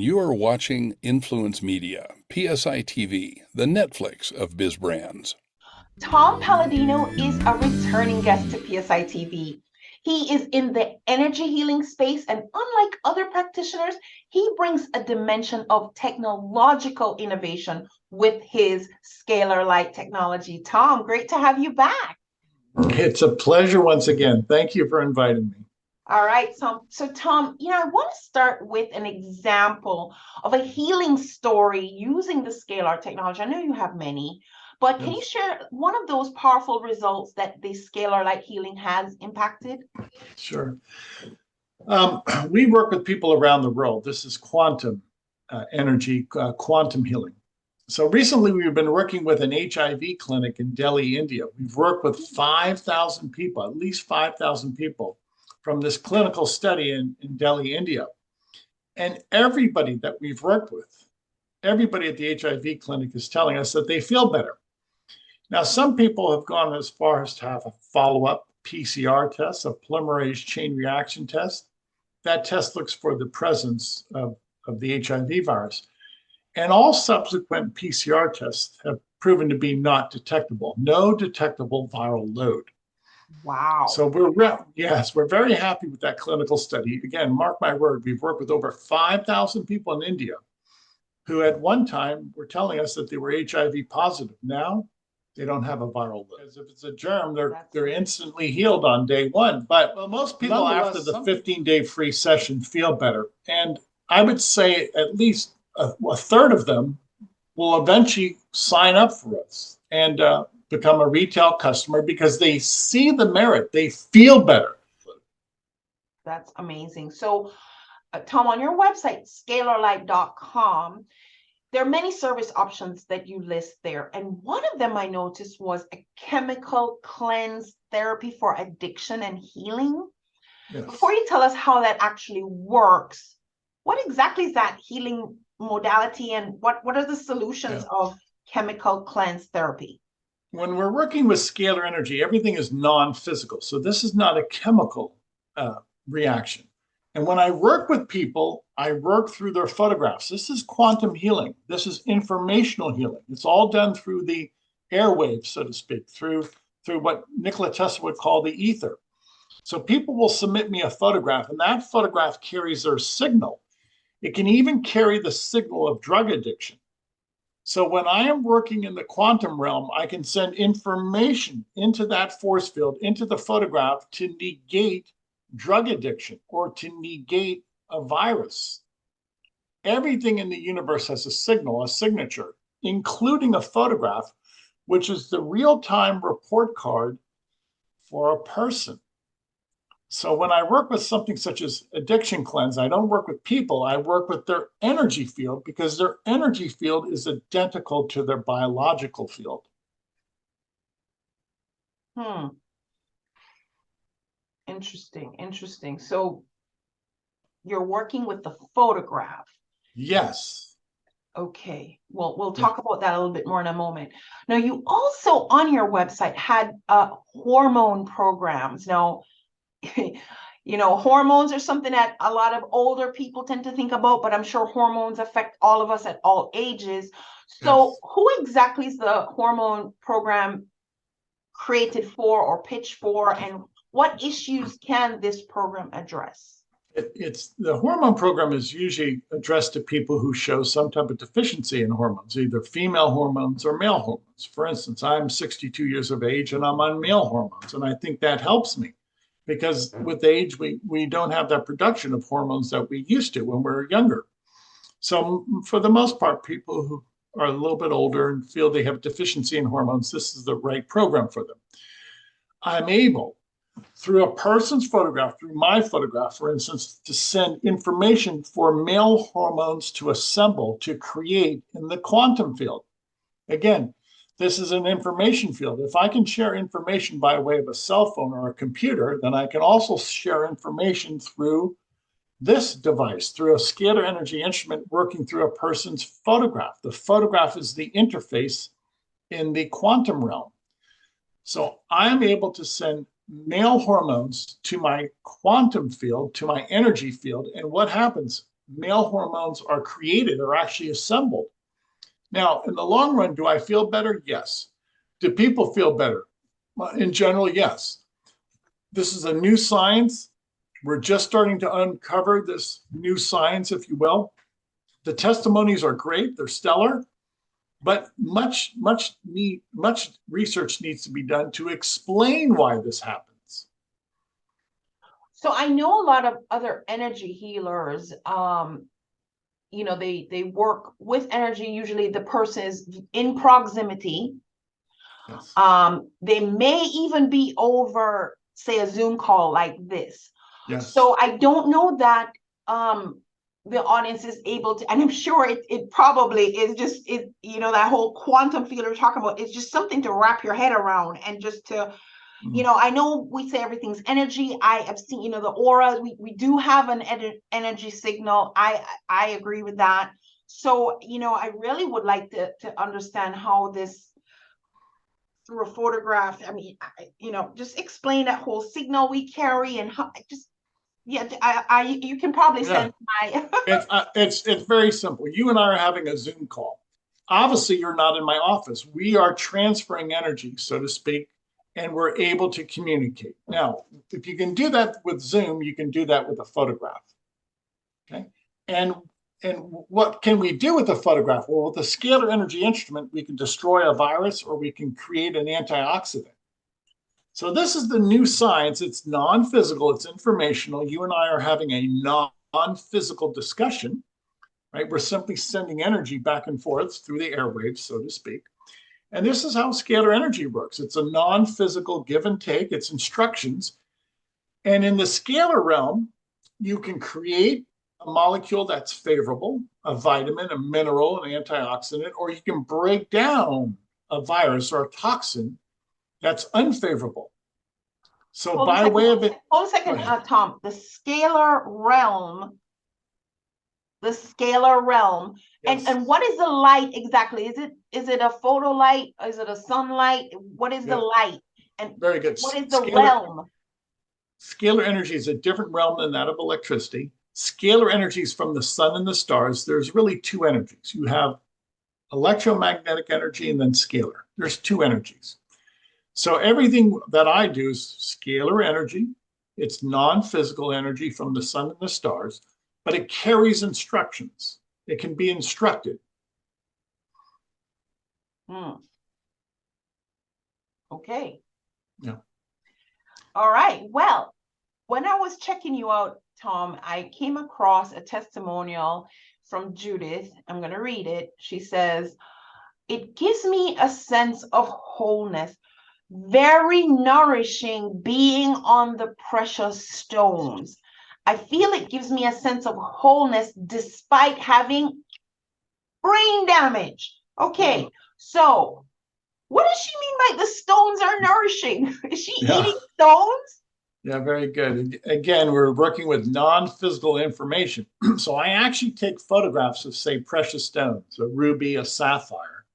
You are watching Influence Media, PSI TV, the Netflix of biz brands. Tom Palladino is a returning guest to PSI TV. He is in the energy healing space, and unlike other practitioners, he brings a dimension of technological innovation with his Scalar Light technology. Tom, great to have you back. It's a pleasure once again. Thank you for inviting me. All right, so Tom, I want to start with an example of a healing story using the Scalar technology. I know you have many, but can you share one of those powerful results that the Scalar Light healing has impacted? Sure. We work with people around the world. This is quantum energy, quantum healing. So recently we've been working with an HIV clinic in Delhi, India. We've worked with 5,000 people, at least 5,000 people from this clinical study in Delhi, India. And everybody that we've worked with, everybody at the HIV clinic is telling us that they feel better. Now, some people have gone as far as to have a follow-up PCR test, a polymerase chain reaction test. That test looks for the presence of the HIV virus. And all subsequent PCR tests have proven to be not detectable, no detectable viral load. Wow. So we're very happy with that clinical study. Again, mark my word, we've worked with over 5,000 people in India who at one time were telling us that they were HIV positive. Now they don't have a viral load. Because if it's a germ, they're instantly healed on day one. But most people after the 15-day free session feel better. And I would say at least a third of them will eventually sign up for us and become a retail customer because they see the merit. They feel better. That's amazing. So, Tom, on your website, scalarlight.com, there are many service options that you list there. And one of them I noticed was a chemical cleanse therapy for addiction and healing. Yes. Before you tell us how that actually works, what exactly is that healing modality and what are the solutions of chemical cleanse therapy? When we're working with scalar energy, everything is non-physical. So this is not a chemical reaction. And when I work with people, I work through their photographs. This is quantum healing. This is informational healing. It's all done through the airwaves, so to speak, through what Nikola Tesla would call the ether. So people will submit me a photograph, and that photograph carries their signal. It can even carry the signal of drug addiction. So when I am working in the quantum realm, I can send information into that force field, into the photograph to negate drug addiction or to negate a virus. Everything in the universe has a signal, a signature, including a photograph, which is the real-time report card for a person. So when I work with something such as addiction cleanse, I don't work with people, I work with their energy field because their energy field is identical to their biological field. Interesting. So you're working with the photograph. Yes. Okay. Well, we'll talk about that a little bit more in a moment. Now, you also on your website had hormone programs. Now, hormones are something that a lot of older people tend to think about, but I'm sure hormones affect all of us at all ages. So who exactly is the hormone program created for or pitched for, and what issues can this program address? It's the hormone program is usually addressed to people who show some type of deficiency in hormones, either female hormones or male hormones. For instance, I'm 62 years of age and I'm on male hormones, and I think that helps me because with age, we don't have that production of hormones that we used to when we were younger. So for the most part, people who are a little bit older and feel they have deficiency in hormones, this is the right program for them. I'm able, through a person's photograph, through my photograph, for instance, to send information for male hormones to assemble, to create in the quantum field. Again, this is an information field. If I can share information by way of a cell phone or a computer, then I can also share information through this device, through a scalar energy instrument working through a person's photograph. The photograph is the interface in the quantum realm. So I'm able to send male hormones to my quantum field, to my energy field. And what happens? male hormones are created, are actually assembled. Now, in the long run, do I feel better? Yes. Do people feel better? In general, yes. This is a new science. We're just starting to uncover this new science, if you will. The testimonies are great, they're stellar, but much research needs to be done to explain why this happens. So I know a lot of other energy healers, they work with energy. Usually the person is in proximity. Yes. They may even be over, say, a Zoom call like this. Yes. So I don't know that the audience is able to, and I'm sure it probably is just that whole quantum field we're talking about. It's just something to wrap your head around, and just to I know we say everything's energy. I have seen, the aura. We do have an energy signal. I agree with that. So, I really would like to understand how this, through a photograph, just explain that whole signal we carry, and how you can probably sense my. It's very simple. You and I are having a Zoom call. Obviously, you're not in my office. We are transferring energy, so to speak, and we're able to communicate. Now, if you can do that with Zoom, you can do that with a photograph. Okay. And what can we do with a photograph? Well, with a scalar energy instrument, we can destroy a virus, or we can create an antioxidant. So this is the new science. It's non-physical, it's informational. You and I are having a non-physical discussion, right? We're simply sending energy back and forth through the airwaves, so to speak. And this is how scalar energy works. It's a non-physical give and take. It's instructions. And in the scalar realm, you can create a molecule that's favorable, a vitamin, a mineral, an antioxidant, or you can break down a virus or a toxin that's unfavorable. So hold by way of it. Hold a second, Tom. The scalar realm. Yes. And what is the light exactly? Is it a photo light? Is it a sunlight? What is the light? And very good. What is the realm? Scalar energy is a different realm than that of electricity. Scalar energy is from the sun and the stars. There's really two energies. You have electromagnetic energy and then scalar. There's two energies. So everything that I do is scalar energy. It's non-physical energy from the sun and the stars, but it carries instructions. It can be instructed. Okay. Yeah. All right. Well, when I was checking you out, Tom, I came across a testimonial from Judith. I'm going to read it. She says, "It gives me a sense of wholeness. Very nourishing being on the precious stones. I feel it gives me a sense of wholeness despite having brain damage." Okay, so what does she mean by the stones are nourishing? Is she eating stones? Yeah, very good. Again, we're working with non-physical information. So I actually take photographs of, say, precious stones, a ruby, a sapphire.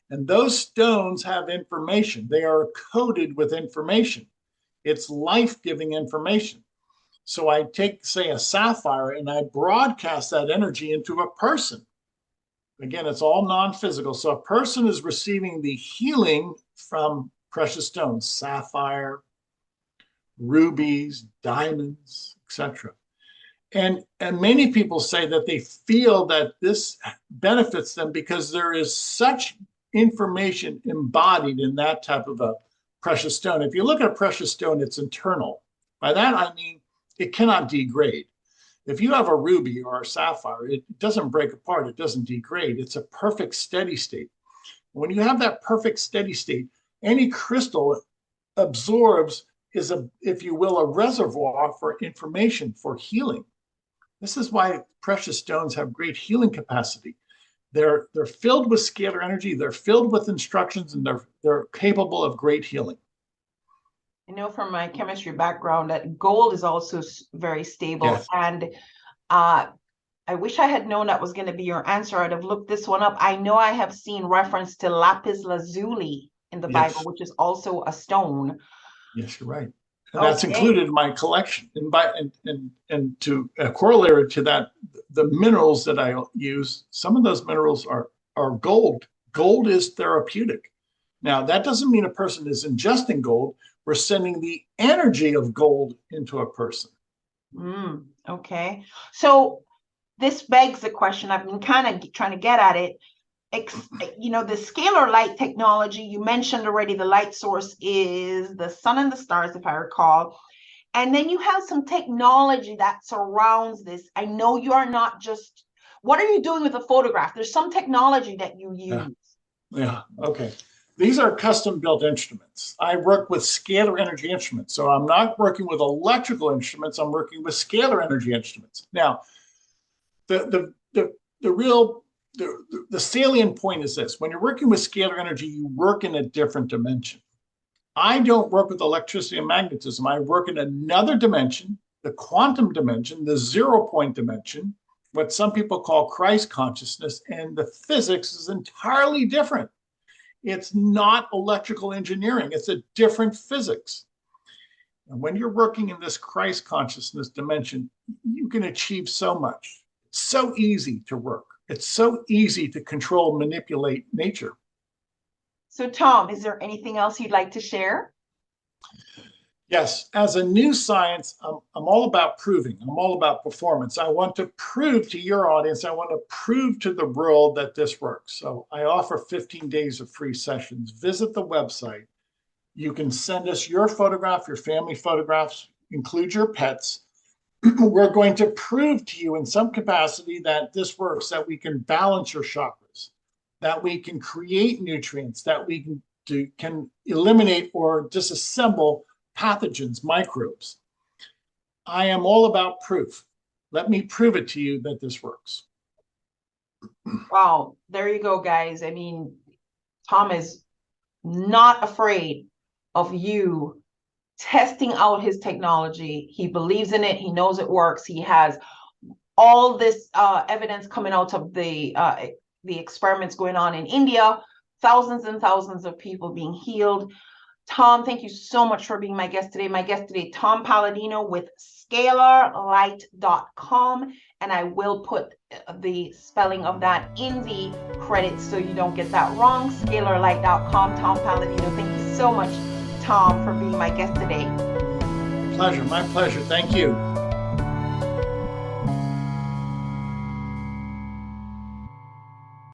And those stones have information. They are coded with information. It's life-giving information. So I take, say, a sapphire, and I broadcast that energy into a person. Again, it's all non-physical. So a person is receiving the healing from precious stones, sapphire, rubies, diamonds, etc. And many people say that they feel that this benefits them because there is such information embodied in that type of a precious stone. If you look at a precious stone, it's internal. By that, I mean, it cannot degrade. If you have a ruby or a sapphire, it doesn't break apart. It doesn't degrade. It's a perfect steady state. When you have that perfect steady state, any crystal absorbs is, if you will, a reservoir for information, for healing. This is why precious stones have great healing capacity. They're filled with scalar energy, they're filled with instructions, and they're capable of great healing. I know from my chemistry background that gold is also very stable. Yes. And I wish I had known that was going to be your answer. I'd have looked this one up. I know I have seen reference to lapis lazuli in the Bible, which is also a stone. Yes, you're right. And that's Okay. included in my collection. And to corollary to that, the minerals that I use, some of those minerals are gold. Gold is therapeutic. Now, that doesn't mean a person is ingesting gold. We're sending the energy of gold into a person. Okay. So this begs the question, I've been kind of trying to get at it. The scalar light technology, you mentioned already, the light source is the sun and the stars, if I recall. And then you have some technology that surrounds this. I know you are not just, what are you doing with the photograph? There's some technology that you use. Yeah. Okay. These are custom built instruments. I work with scalar energy instruments. So I'm not working with electrical instruments. I'm working with scalar energy instruments. Now, the salient point is this: when you're working with scalar energy, you work in a different dimension. I don't work with electricity and magnetism. I work in another dimension, the quantum dimension, the 0 point dimension, what some people call Christ consciousness, and the physics is entirely different. It's not electrical engineering. It's a different physics. And when you're working in this Christ consciousness dimension, you can achieve so much. It's so easy to work. It's so easy to control, manipulate nature. So Tom, is there anything else you'd like to share? Yes, as a new science, I'm all about proving. I'm all about performance. I want to prove to your audience, I want to prove to the world that this works. So I offer 15 days of free sessions. Visit the website. You can send us your photograph, your family photographs, include your pets. We're going to prove to you in some capacity that this works, that we can balance your chakras, that we can create nutrients, that we can eliminate or disassemble pathogens, microbes. I am all about proof. Let me prove it to you that this works. Wow, there you go, guys. I mean, Tom is not afraid of you testing out his technology. He believes in it. He knows it works. He has all this evidence coming out of the experiments going on in India, thousands and thousands of people being healed. Tom, thank you so much for being my guest today. My guest today, Tom Palladino with scalarlight.com. And I will put the spelling of that in the credits so you don't get that wrong. Scalarlight.com, Tom Palladino. Thank you so much, Tom, for being my guest today. Pleasure, my pleasure. Thank you.